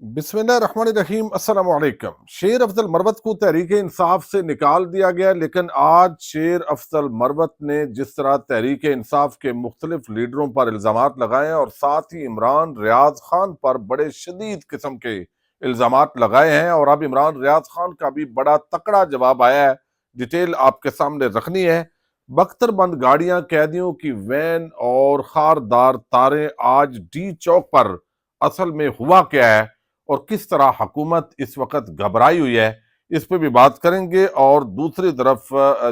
बिस्मिल्लाहिर्रहमानिर्रहीम अस्सलाम वालेकुम। शेर अफजल मरवत को तहरीक इंसाफ से निकाल दिया गया, लेकिन आज शेर अफजल मरवत ने जिस तरह तहरीक इंसाफ के मुख्तलिफ लीडरों पर इल्जामात लगाए और साथ ही इमरान रियाज खान पर बड़े शदीद किस्म के इल्जामात लगाए हैं, और अब इमरान रियाज खान का भी बड़ा तकड़ा जवाब आया है। डिटेल आपके सामने रखनी है। बख्तरबंद गाड़ियां, कैदियों की वैन और खारदार तारें, आज डी चौक पर असल में हुआ क्या है और किस तरह हुकूमत इस वक्त घबराई हुई है, इस पे भी बात करेंगे। और दूसरी तरफ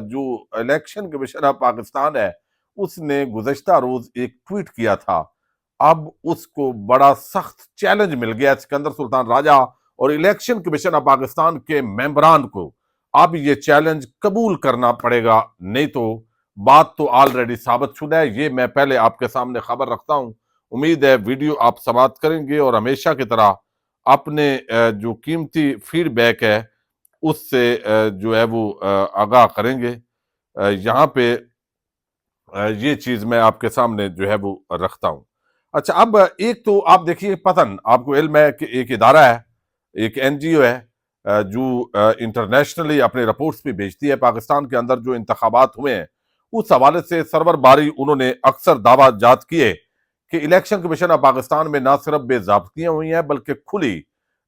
जो इलेक्शन कमीशन ऑफ पाकिस्तान है, उसने गुज़श्ता रोज एक ट्वीट किया था। अब उसको बड़ा सख्त चैलेंज मिल गया सिकंदर सुल्तान राजा और इलेक्शन कमीशन ऑफ पाकिस्तान के मेंबरान को। अब ये चैलेंज कबूल करना पड़ेगा, नहीं तो बात तो ऑलरेडी साबित शुदा है। ये मैं पहले आपके सामने खबर रखता हूं। उम्मीद है वीडियो आप समाप्त करेंगे और हमेशा की तरह अपने जो कीमती फीडबैक है उससे जो है वो आगाह करेंगे। यहाँ पे ये चीज मैं आपके सामने जो है वो रखता हूं। अच्छा, अब एक तो आप देखिए, पतन आपको इल्म है कि एक इदारा है, एक एनजीओ है, जो इंटरनेशनली अपने रिपोर्ट्स भी भेजती है। पाकिस्तान के अंदर जो इंतखाबात हुए हैं उस हवाले से सरवर बारी उन्होंने अक्सर दावा जात किए कि इलेक्शन कमीशन ऑफ पाकिस्तान में ना सिर्फ बेजाब्तियां हुई हैं बल्कि खुली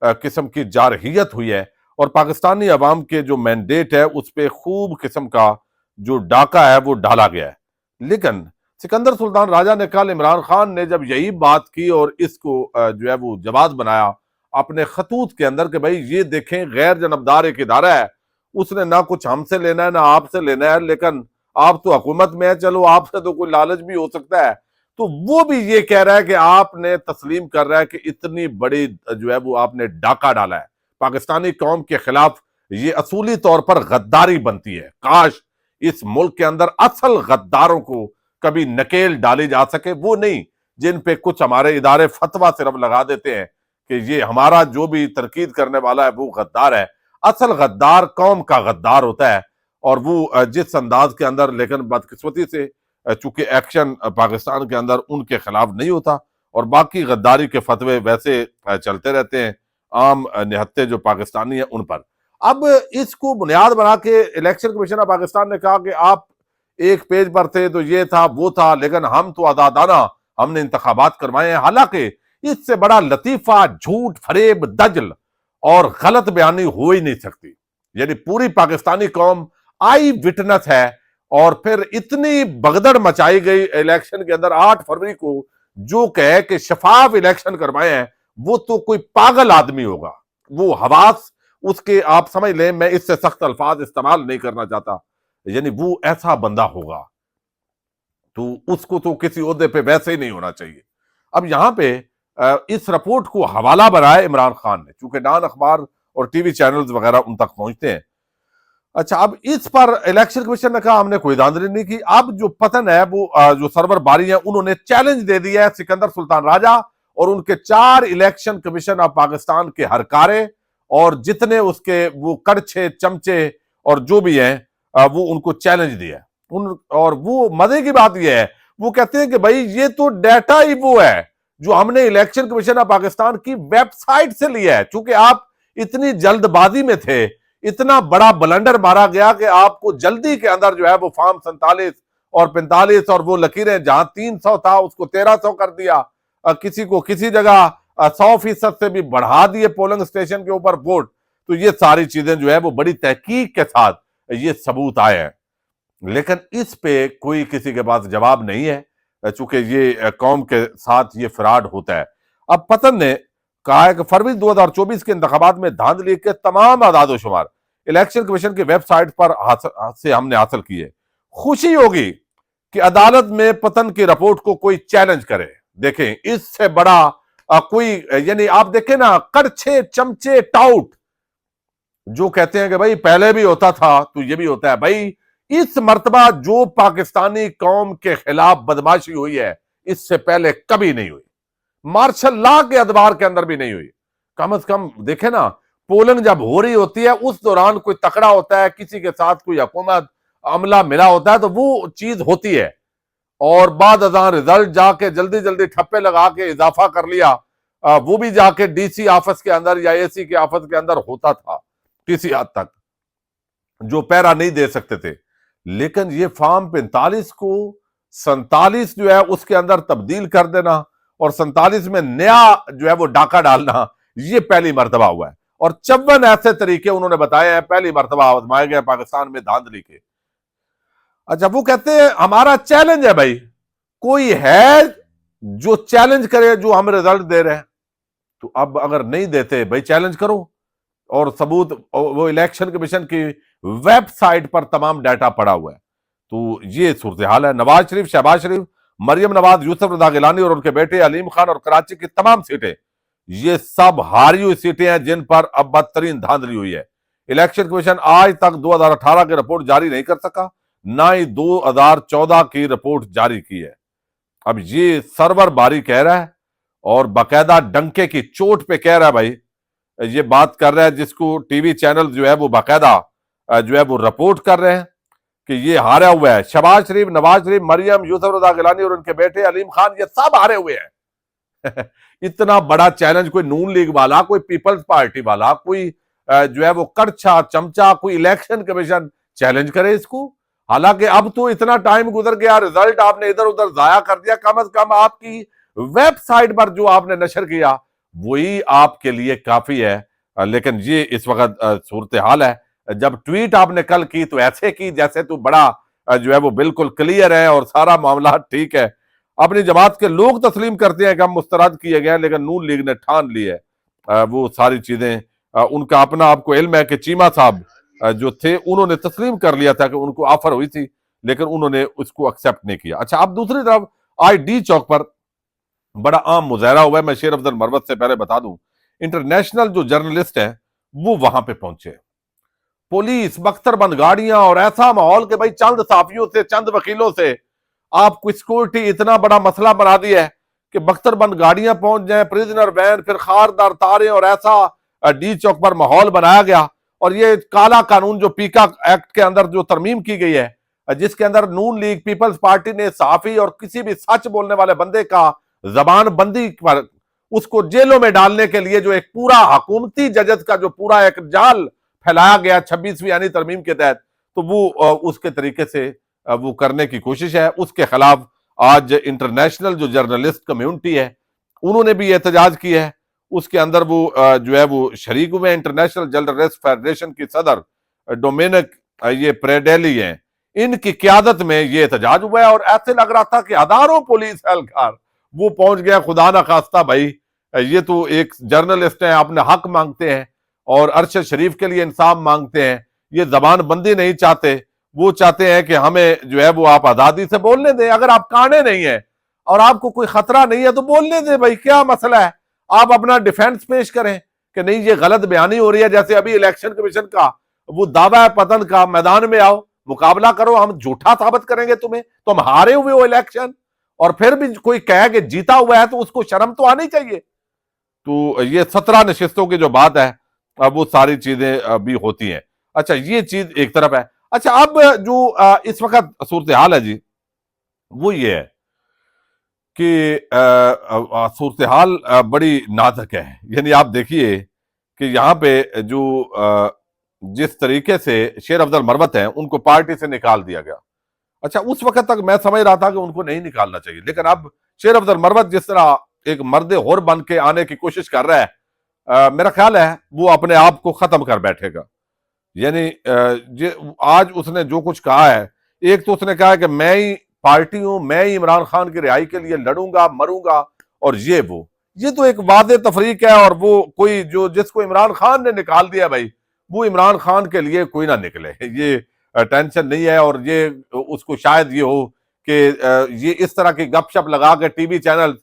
किस्म की जारहियत हुई है, और पाकिस्तानी अवाम के जो मैंडेट है उस पर खूब किस्म का जो डाका है वो डाला गया है। लेकिन सिकंदर सुल्तान राजा ने कल इमरान खान ने जब यही बात की और इसको जो है वो जवाब बनाया अपने खतूत के अंदर कि भाई ये देखें, गैर जनबदार एक इदारा है, उसने ना कुछ हमसे लेना है ना आपसे लेना है, लेकिन आप तो हुकूमत में है, चलो आपसे तो कोई लालच भी हो सकता है। तो वो भी ये कह रहा है कि आपने तस्लीम कर रहा है कि इतनी बड़ी जो है वो आपने डाका डाला है पाकिस्तानी कौम के खिलाफ। ये असूली तौर पर गद्दारी बनती है। काश इस मुल्क के अंदर असल गद्दारों को कभी नकेल डाली जा सके, वो नहीं जिन पे कुछ हमारे इदारे फतवा सिर्फ लगा देते हैं कि ये हमारा जो भी तनकीद करने वाला है वो गद्दार है। असल गद्दार कौम का गद्दार होता है, और वो जिस अंदाज के अंदर, लेकिन बदकिस्मती से चूंकि एक्शन पाकिस्तान के अंदर उनके खिलाफ नहीं होता और बाकी गद्दारी के फतवे वैसे चलते रहते हैं आम निहत्ते जो पाकिस्तानी है उन पर। अब इसको बुनियाद बना के इलेक्शन कमीशन ऑफ पाकिस्तान ने कहा कि आप एक पेज पर थे तो ये था वो था, लेकिन हम तो आजादाना हमने इंतखाबात करवाए हैं। हालांकि इससे बड़ा लतीफा, झूठ, फरेब, दजल और गलत बयानी हो ही नहीं सकती। यानी पूरी पाकिस्तानी कौम आई विटनेस है, और फिर इतनी भगदड़ मचाई गई इलेक्शन के अंदर 8 फरवरी को, जो कहे कि शफाफ इलेक्शन करवाए हैं वो तो कोई पागल आदमी होगा। वो हवास उसके, आप समझ लें, मैं इससे सख्त अल्फाज इस्तेमाल नहीं करना चाहता, यानी वो ऐसा बंदा होगा तो उसको तो किसी ओहदे पे वैसे ही नहीं होना चाहिए। अब यहां पे इस रिपोर्ट को हवाला बनाया इमरान खान ने, चूंकि डान अखबार और टीवी चैनल्स वगैरह उन तक पहुंचते हैं। अच्छा, अब इस पर इलेक्शन कमीशन ने कहा हमने कोई धांधली नहीं की। अब जो पतन है वो जो सरवर बारी है उन्होंने चैलेंज दे दिया है सिकंदर सुल्तान राजा और उनके 4 इलेक्शन कमीशन ऑफ पाकिस्तान के हरकारे और जितने उसके वो कड़छे, चमचे और जो भी हैं, वो उनको चैलेंज दिया है उन। और वो मजे की बात यह है, वो कहते हैं कि भाई ये तो डाटा ही वो है जो हमने इलेक्शन कमीशन ऑफ पाकिस्तान की वेबसाइट से लिया है। चूंकि आप इतनी जल्दबाजी में थे, इतना बड़ा ब्लंडर मारा गया कि आपको जल्दी के अंदर जो है वो फॉर्म 47 और 45 और वो लकीरें जहां 300 था उसको 1300 कर दिया। किसी को किसी जगह 100% से भी बढ़ा दिए पोलिंग स्टेशन के ऊपर वोट। तो ये सारी चीजें जो है वो बड़ी तहकीक के साथ ये सबूत आए हैं, लेकिन इस पे कोई किसी के पास जवाब नहीं है, चूंकि ये कौम के साथ ये फ्रॉड होता है। अब पतन ने कहा है कि फरवरी 2024 के इंतखाबात में धांधली के तमाम आदाद-ओ-शुमार इलेक्शन कमीशन की वेबसाइट पर से हमने हासिल किए। खुशी होगी कि अदालत में पतन की रिपोर्ट को कोई चैलेंज करे। देखें, इससे बड़ा कोई, यानी आप देखें ना, कड़छे, चमचे, टाउट जो कहते हैं कि भाई पहले भी होता था तो ये भी होता है। भाई इस मर्तबा जो पाकिस्तानी कौम के खिलाफ बदमाशी हुई है इससे पहले कभी नहीं हुई, मार्शल लॉ के अदबार के अंदर भी नहीं हुई। कम से कम देखे ना, पोलिंग जब हो रही होती है उस दौरान कोई तकड़ा होता है, किसी के साथ कोई हुकूमत अमला मिला होता है तो वो चीज होती है, और बाद अजान रिजल्ट जाके जल्दी जल्दी ठप्पे लगा के इजाफा कर लिया। वो भी जाके डीसी ऑफिस के अंदर या एसी के ऑफिस के अंदर होता था किसी हद तक, जो पैरा नहीं दे सकते थे। लेकिन ये फॉर्म 45 को 47 जो है उसके अंदर तब्दील कर देना और 47 में नया जो है वो डाका डालना, ये पहली मर्तबा हुआ है। और 54 ऐसे तरीके उन्होंने बताए हैं पहली मर्तबा आजमाए गए पाकिस्तान में धांधली के। अच्छा, वो कहते हैं हमारा चैलेंज है भाई, कोई है जो चैलेंज करे जो हम रिजल्ट दे रहे हैं। तो अब अगर नहीं देते भाई चैलेंज करो, और सबूत वो इलेक्शन कमीशन की वेबसाइट पर तमाम डाटा पड़ा हुआ है। तो ये सूरत हाल है। नवाज शरीफ, शहबाज शरीफ, मरियम नवाज, यूसुफ रजा गिलानी और उनके बेटे अलीम खान और कराची की तमाम सीटें, ये सब हारी हुई सीटें हैं जिन पर अब बदतरीन धांधली हुई है। इलेक्शन कमीशन आज तक 2018 की रिपोर्ट जारी नहीं कर सका, ना ही 2014 की रिपोर्ट जारी की है। अब ये सर्वर बारी कह रहा है और बाकायदा डंके की चोट पे कह रहा है भाई, ये बात कर रहा है जिसको टीवी चैनल जो है वो बाकायदा जो है वो रिपोर्ट कर रहे हैं कि ये हारा हुआ है। शहबाज शरीफ, नवाज शरीफ, मरियम, यूसुफ रजा गिलानी और उनके बेटे अलीम खान, ये सब हारे हुए हैं। इतना बड़ा चैलेंज कोई नून लीग वाला, कोई पीपल्स पार्टी वाला, कोई जो है वो कड़छा चमचा, कोई इलेक्शन कमीशन चैलेंज करे इसको। हालांकि अब तो इतना टाइम गुजर गया, रिजल्ट आपने इधर उधर जाया कर दिया, कम से कम आपकी वेबसाइट पर जो आपने नशर किया वही आपके लिए काफी है। लेकिन ये इस वक्त सूरत हाल है। जब ट्वीट आपने कल की तो ऐसे की जैसे तो बड़ा जो है वो बिल्कुल क्लियर है और सारा मामला ठीक है। अपनी जमात के लोग तस्लीम करते हैं कि हम मुस्तरद किए गए, लेकिन नून लीग ने ठान ली है वो सारी चीजें। उनका अपना आपको इल्म है कि चीमा साहब जो थे उन्होंने तस्लीम कर लिया था कि उनको ऑफर हुई थी, लेकिन उन्होंने उसको एक्सेप्ट नहीं किया। अच्छा, अब दूसरी तरफ आज डी चौक पर बड़ा आम मुजाहरा हुआ है। मैं शेर अफजल मरवत से पहले बता दूं, इंटरनेशनल जो जर्नलिस्ट हैं वो वहां पे पहुंचे, पुलिस, बख्तरबंद गाड़ियां और ऐसा माहौल कि भाई चंद साफियों से, चंद वकीलों से आपको सिक्योरिटी इतना बड़ा मसला बना दिया है कि बख्तरबंद गाड़ियां पहुंच जाए, प्रिजनर वैन, फिर खारदार तारे और ऐसा डी चौक पर माहौल बनाया गया। और ये काला कानून जो पीका एक्ट के अंदर जो तरमीम की गई है, जिसके अंदर नून लीग, पीपल्स पार्टी ने सहाफी और किसी भी सच बोलने वाले बंदे का जबान बंदी पर उसको जेलों में डालने के लिए जो एक पूरा हुकूमती जजत का जो पूरा एक जाल फैलाया गया 26वीं यानी तरमीम के तहत, तो वो उसके तरीके से वो करने की कोशिश है। उसके खिलाफ आज इंटरनेशनल जो जर्नलिस्ट कम्युनिटी है उन्होंने भी एहतजाज किया है। उसके अंदर वो जो है वो शरीक हुए। इंटरनेशनल जर्नलिस्ट फेडरेशन की सदर डोमिनिक ये प्रेडेली हैं, इनकी क्यादत में ये एहतजाज हुआ है। और ऐसे लग रहा था कि हजारों पुलिस एहलकार वो पहुंच गया। खुदा ना खास्ता भाई, ये तो एक जर्नलिस्ट है, अपने हक मांगते हैं और अरशद शरीफ के लिए इंसाफ मांगते हैं। ये जबान बंदी नहीं चाहते, वो चाहते हैं कि हमें जो है वो आप आजादी से बोलने दें। अगर आप काने नहीं है और आपको कोई खतरा नहीं है तो बोलने दें भाई, क्या मसला है। आप अपना डिफेंस पेश करें कि नहीं ये गलत बयानी हो रही है। जैसे अभी इलेक्शन कमीशन का वो दावा है पतन का, मैदान में आओ, मुकाबला करो, हम झूठा साबित करेंगे तुम्हें, तुम हारे हुए हो इलेक्शन। और फिर भी कोई कहे कि जीता हुआ है तो उसको शर्म तो आनी चाहिए। तो ये 17 नशिस्तों की जो बात है अब वो सारी चीजें अभी होती हैं। अच्छा, ये चीज एक तरफ है। अच्छा, अब जो इस वक्त सूरत हाल है जी वो ये है कि सूरत हाल बड़ी नाजुक है। यानी आप देखिए कि यहाँ पे जो जिस तरीके से शेर अफजल मरवत हैं उनको पार्टी से निकाल दिया गया। अच्छा, उस वक्त तक मैं समझ रहा था कि उनको नहीं निकालना चाहिए, लेकिन अब शेर अफजल मरवत जिस तरह एक मर्द होर बन के आने की कोशिश कर रहा है, मेरा ख्याल है वो अपने आप को खत्म कर बैठेगा। यानी आज उसने जो कुछ कहा है, एक तो उसने कहा है कि मैं ही पार्टी हूं, मैं ही इमरान खान की रिहाई के लिए लड़ूंगा, मरूंगा, और ये तो एक वादे तफरीक है। और वो कोई जो जिसको इमरान खान ने निकाल दिया भाई, वो इमरान खान के लिए कोई ना निकले, ये टेंशन नहीं है। और ये उसको शायद ये हो कि ये इस तरह की गपशप लगा के टीवी चैनल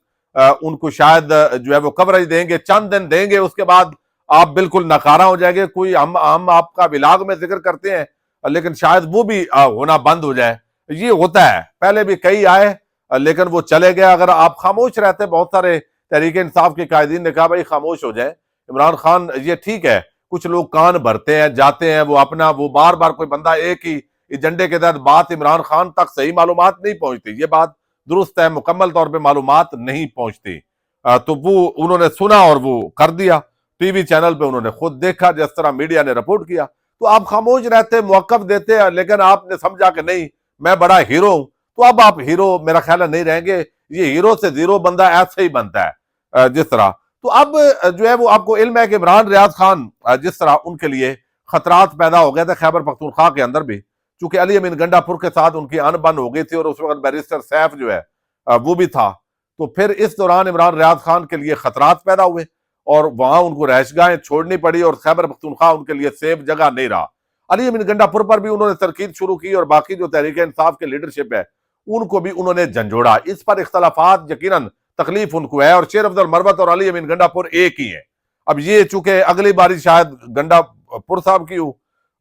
उनको शायद जो है वो कवरेज देंगे, चंद दिन देंगे, उसके बाद आप बिल्कुल नकारा हो जाएंगे। कोई हम आपका विलाग में जिक्र करते हैं, लेकिन शायद वो भी होना बंद हो जाए। ये होता है, पहले भी कई आए लेकिन वो चले गए। अगर आप खामोश रहते, बहुत सारे तहरीक इंसाफ के कायदीन ने कहा भाई खामोश हो जाए, इमरान खान ये ठीक है, कुछ लोग कान भरते हैं, जाते हैं, वो अपना वो बार बार कोई बंदा एक ही एजेंडे के तहत बात इमरान खान तक सही मालूमात नहीं पहुंचती। ये बात दुरुस्त है, मुकम्मल तौर पर मालूमात नहीं पहुंचती। तो वो उन्होंने सुना और वो कर दिया। टीवी चैनल पे उन्होंने खुद देखा, जिस तरह मीडिया ने रिपोर्ट किया। तो आप खामोश रहते, मौकफ देते, लेकिन आपने समझा कि नहीं मैं बड़ा हीरो हूं, तो अब आप हीरो मेरा ख्याल है नहीं रहेंगे। ये हीरो से जीरो बंदा ऐसे ही बनता है जिस तरह। तो अब जो है वो आपको इल्म है कि इमरान रियाज खान जिस तरह उनके लिए खतरात पैदा हो गए थे खैबर पख्तूनख्वा के अंदर भी, चूंकि अली अमीन गंडापुर के साथ उनकी अनबन हो गई थी और उस वक्त बैरिस्टर सैफ जो है वो भी था। तो फिर इस दौरान इमरान रियाज खान के लिए खतरात पैदा हुए और वहां उनको रहायशगाहें छोड़नी पड़ी और खैबर पख्तूनख्वा उनके लिए सेफ जगह नहीं रहा। अली अमीन गंडापुर पर भी उन्होंने तनकीद शुरू की और बाकी जो तहरीक इंसाफ के लीडरशिप है उनको भी उन्होंने झंझोड़ा। इस पर इख्तलाफात यकीनन तकलीफ उनको है और शेर अफजल मरवत और अली अमीन गंडापुर एक ही है। अब ये चूंकि अगली बारी शायद गंडापुर साहब की हो,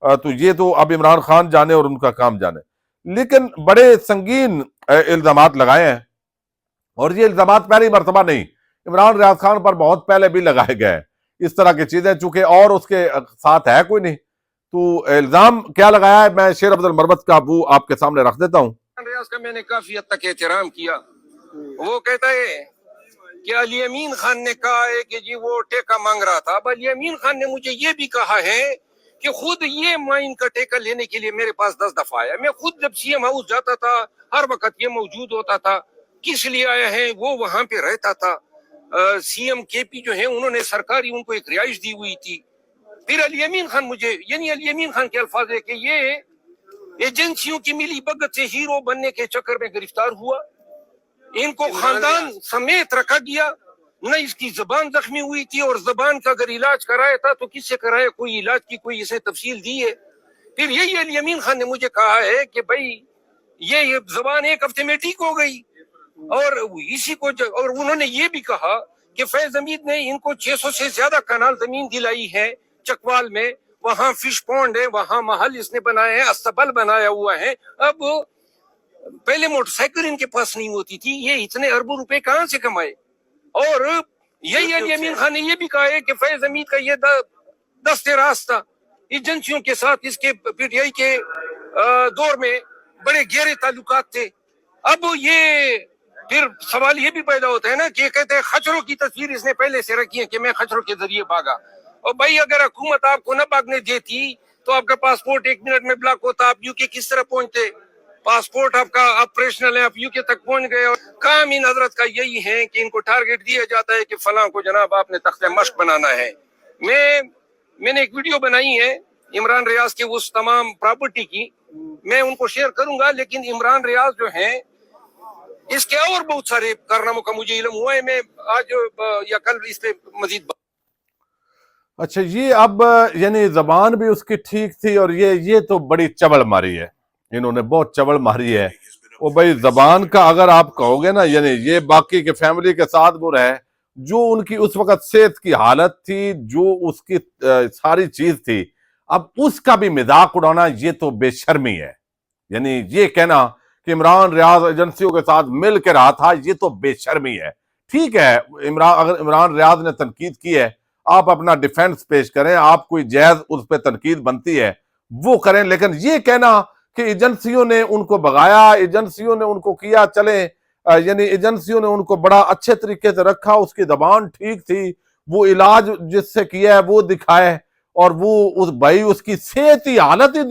तो ये तो अब इमरान खान जाने और उनका काम जाने। लेकिन बड़े संगीन इल्जामात लगाए हैं और ये इल्जामात पहली मरतबा नहीं, इमरान रियाज खान पर बहुत पहले भी लगाए गए इस तरह की चीजें, चूंकि और उसके साथ है कोई नहीं। तो इल्जाम क्या लगाया है, मैं शेर अफजल मरवत का वो आपके सामने रख देता हूँ। रियाज का मैंने काफी हद तक एहतराम किया। वो कहता है कि अली अमीन खान ने कहा है कि जी वो टेका मांग रहा था। अब अली अमीन खान ने मुझे ये भी कहा है कि खुद ये माइन का टेका लेने के लिए मेरे पास 10 दफा आया। मैं खुद जब सीएम हाउस जाता था हर वक्त ये मौजूद होता था। किस लिए आया है, वो वहां पे रहता था। सीएम केपी जो है उन्होंने सरकारी उनको एक रिहाइश दी हुई थी। फिर अली अमीन खान मुझे, यानी अली अमीन खान के अल्फाज है कि ये एजेंसियों की मिली भगत से हीरो बनने के चक्कर में गिरफ्तार हुआ, इनको खानदान समेत रखा गया, न इसकी जबान जख्मी हुई थी और जबान का अगर इलाज कराया था तो किससे कराया, कोई इलाज की कोई इसे तफसील दी है। फिर यही अली अमीन खान ने मुझे कहा है कि भाई ये जबान एक हफ्ते में ठीक हो गई और इसी को और उन्होंने ये भी कहा कि फैज हमीद ने इनको 600 से ज्यादा कनाल जमीन दिलाई है चकवाल में, वहां फिश पॉन्ड है, वहां महल इसने बनाए हैं, अस्तबल बनाया हुआ है। अब पहले मोटरसाइकिल इनके पास नहीं होती थी, ये इतने अरबों रुपए कहां से कमाए। और यही अली अमीन खान ने यह भी कहा है कि फैज हमीद का ये दस्ते राज था एजेंसियों के साथ, इसके पीटीआई के दौर में बड़े गहरे ताल्लुकात थे। अब ये फिर सवाल ये भी पैदा होता है ना कि कहते हैं खचरों की तस्वीर इसने पहले से रखी है कि मैं खचरों के जरिए भागा। और भाई अगर हुकूमत आपको न भागने देती तो आपका पासपोर्ट 1 मिनट में ब्लॉक होता, आप यूके किस तरह पहुंचते। पासपोर्ट आपका ऑपरेशनल है, आप यूके तक पहुंच गए। और काम इन हजरत का यही है कि इनको टारगेट दिया जाता है कि फलां को जनाब आपने तख्ते मश्क बनाना है। मैंने एक वीडियो बनाई है इमरान रियाज के उस तमाम प्रॉपर्टी की, मैं उनको शेयर करूंगा। लेकिन इमरान रियाज जो है इसके और बहुत सारे कारनामों का मुझे इल्म हुआ है, मैं आज या कल इस पे मजीद। अच्छा, ये अब यानी जबान भी उसकी ठीक थी और ये तो बड़ी चबल मारी है, इन्होंने बहुत चबल मारी है। वो भाई जबान का अगर आप कहोगे ना, यानी ये बाकी के फैमिली के साथ वो रहे, जो उनकी उस वक्त सेहत की हालत थी, जो उसकी सारी चीज थी, अब उसका भी मजाक उड़ाना ये तो बेशर्मी है। यानी ये कहना कि इमरान रियाज एजेंसियों के साथ मिल के रहा था, ये तो बेशर्मी है। ठीक है, अगर इमरान रियाज ने तनकीद की है, आप अपना डिफेंस पेश करें, आप कोई जायज उस पर तनकीद बनती है वो करें, लेकिन ये कहना कि एजेंसियों ने उनको भगाया, एजेंसियों ने उनको किया, चले यानी एजेंसियों ने उनको बड़ा अच्छे तरीके से रखा, उसकी जबान ठीक थी, वो इलाज जिससे किया है वो दिखाए और वो उस भाई उसकी सेहत ही हालत ही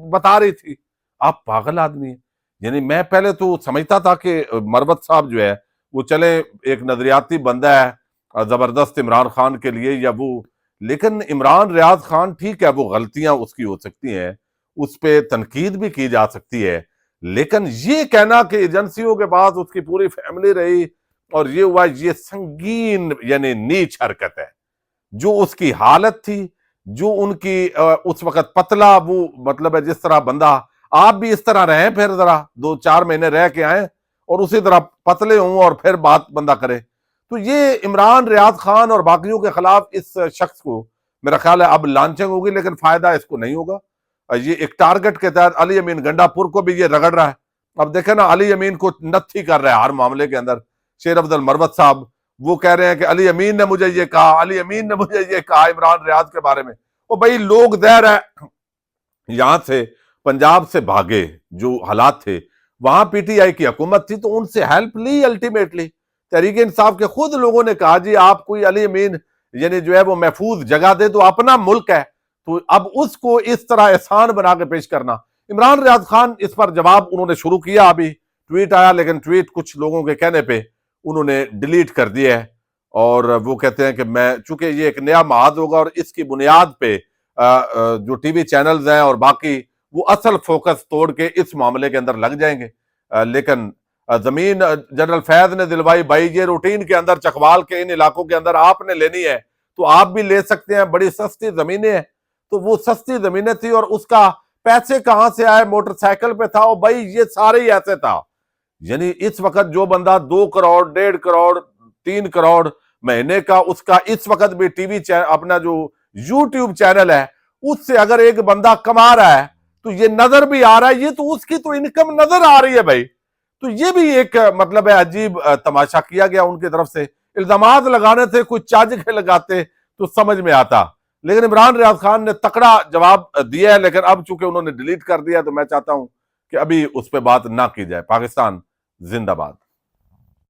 बता रही थी। आप पागल आदमी है। यानी मैं पहले तो समझता था कि मरवत साहब जो है वो चले एक नजरियाती बंदा है जबरदस्त इमरान खान के लिए या वो, लेकिन इमरान रियाज खान ठीक है, वो गलतियां उसकी हो सकती हैं, उस पर तनकीद भी की जा सकती है, लेकिन ये कहना कि एजेंसियों के पास उसकी पूरी फैमिली रही और ये हुआ, ये संगीन यानी नीच हरकत है। जो उसकी हालत थी, जो उनकी उस वक्त पतला वो मतलब है, जिस तरह बंदा आप भी इस तरह रहे, फिर जरा 2-4 महीने रह के आए और उसी तरह पतले हों और फिर बात बंदा करे। तो ये इमरान रियाज खान और बाकियों के खिलाफ इस शख्स को मेरा ख्याल है अब लॉन्चिंग होगी, लेकिन फायदा इसको नहीं होगा। ये एक टारगेट के तहत अली अमीन गंडापुर को भी ये रगड़ रहा है। अब देखे ना, अली अमीन को नत्थी कर रहा है हर मामले के अंदर। शेर अफजल मरवत साहब वो कह रहे हैं कि अली अमीन ने मुझे ये कहा, अली अमीन ने मुझे ये कहा इमरान रियाज के बारे में। वो भाई लोग दहर है, यहां से पंजाब से भागे, जो हालात थे वहां पीटीआई की हुकूमत थी तो उनसे हेल्प ली, अल्टीमेटली तहरीक इंसाफ के खुद लोगों ने कहा जी आप कोई अली अमीन यानी जो है वो महफूज जगह दे, तो अपना मुल्क है तो अब उसको इस तरह एहसान बना के पेश करना। इमरान रियाज खान इस पर जवाब उन्होंने शुरू किया, अभी ट्वीट आया, लेकिन ट्वीट कुछ लोगों के कहने पे उन्होंने डिलीट कर दिया है और वो कहते हैं कि मैं, चूंकि ये एक नया महाद होगा और इसकी बुनियाद पे जो टीवी चैनल्स हैं और बाकी वो असल फोकस तोड़ के इस मामले के अंदर लग जाएंगे। लेकिन जमीन जनरल फैज ने दिलवाई भाई, ये रूटीन के अंदर चकवाल के इन इलाकों के अंदर आपने लेनी है तो आप भी ले सकते हैं, बड़ी सस्ती जमीनें हैं। तो वो सस्ती जमीनें थी और उसका पैसे कहां से आए, मोटरसाइकिल पे था और भाई ये सारे ही ऐसे था। यानी इस वक्त जो बंदा 2 करोड़ 1.5 करोड़ 3 करोड़ महीने का, उसका इस वक्त भी टीवी अपना जो यूट्यूब चैनल है उससे अगर एक बंदा कमा रहा है तो ये नजर भी आ रहा है, ये तो उसकी तो इनकम नजर आ रही है भाई। तो ये भी एक मतलब है अजीब तमाशा किया गया उनकी तरफ से। इल्जामात लगाने थे, कोई चाज के लगाते तो समझ में आता, लेकिन इमरान रियाज खान ने तकड़ा जवाब दिया है। लेकिन अब चूंकि उन्होंने डिलीट कर दिया तो मैं चाहता हूं कि अभी उस पर बात ना की जाए। पाकिस्तान जिंदाबाद।